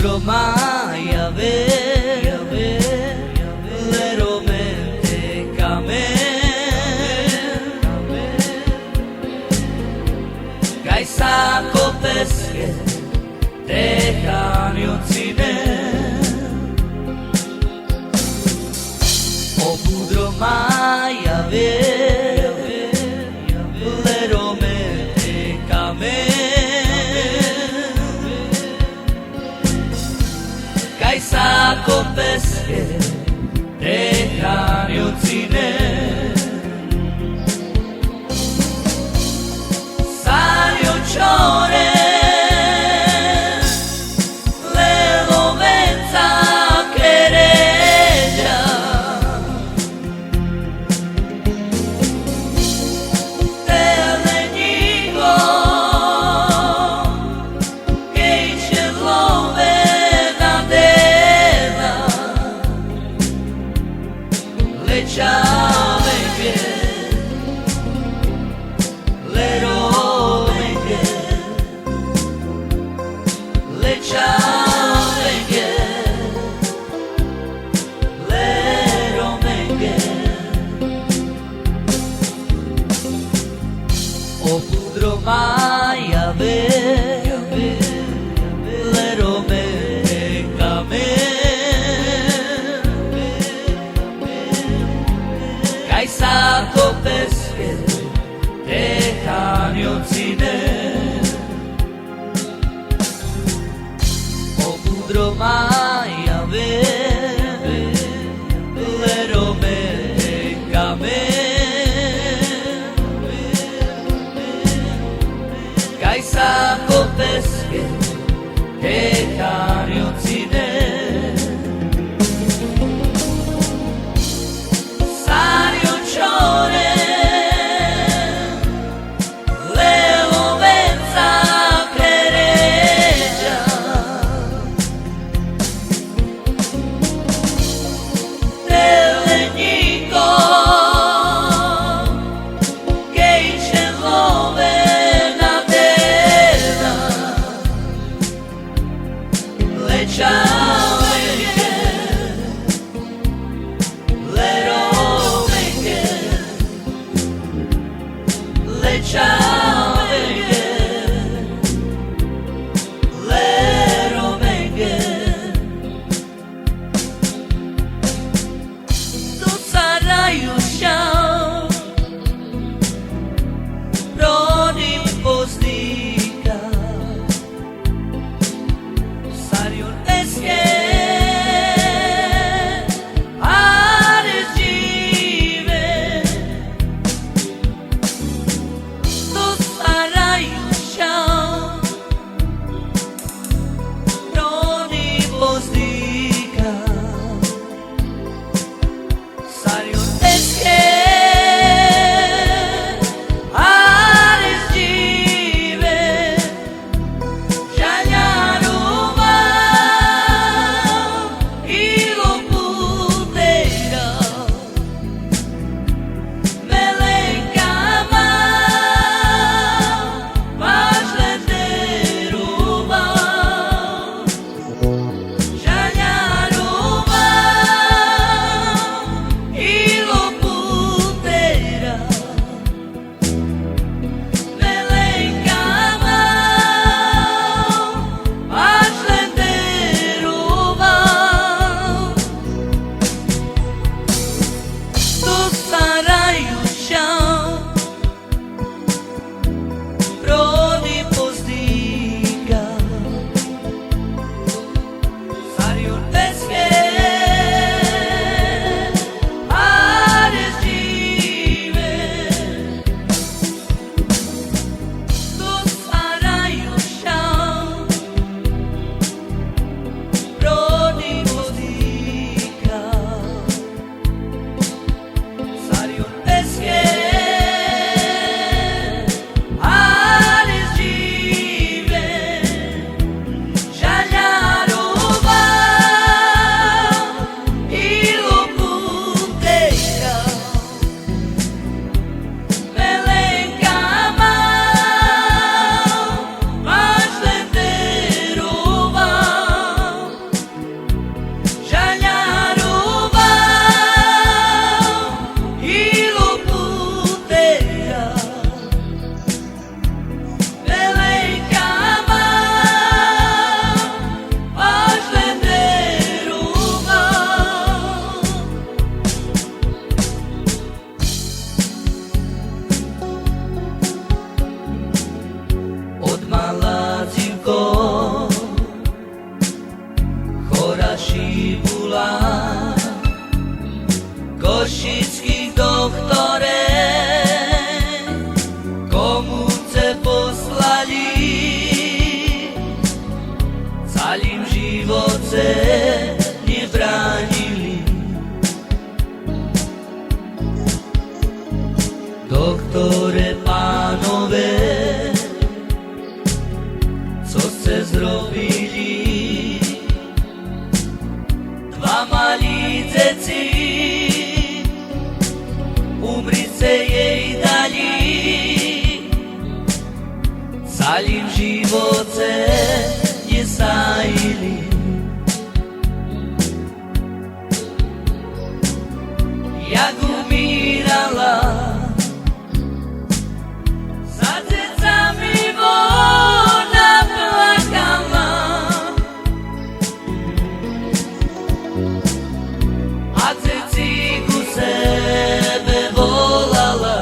potrò mai avere veramente come Kaj sako peske dejanju cine O potrò mai avere veramente come Kaj sako peske dejanju cine Cione le lovenza querella Telenigo che ce love na dela Le ciave che le O potrò mai avere le romane come Kaj sako peske dejanju cine O potrò mai avere le romane come Kaj sako peske dejanju cine Sario cione le lovenza querella Telenigo che ce love Le ciave le romane Le ciave le romane Tu sarai usciamo Roni postica Sarion eske Ares žive Tu Докторе, панове, co ste zrobili? Dwa mali dzieci umrzeć se jej dali, calim živote nie sajili. Jak umirala, za dzecami ona plakala, a dzeci ku sebe volala.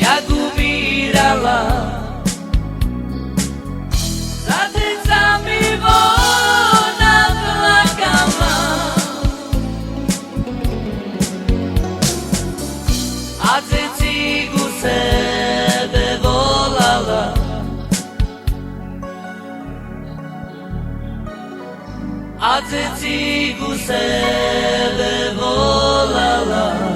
Jak umirala, za dzecami ona plakala, a dzeci ku sebe volala. A dzeci ku sebe volala.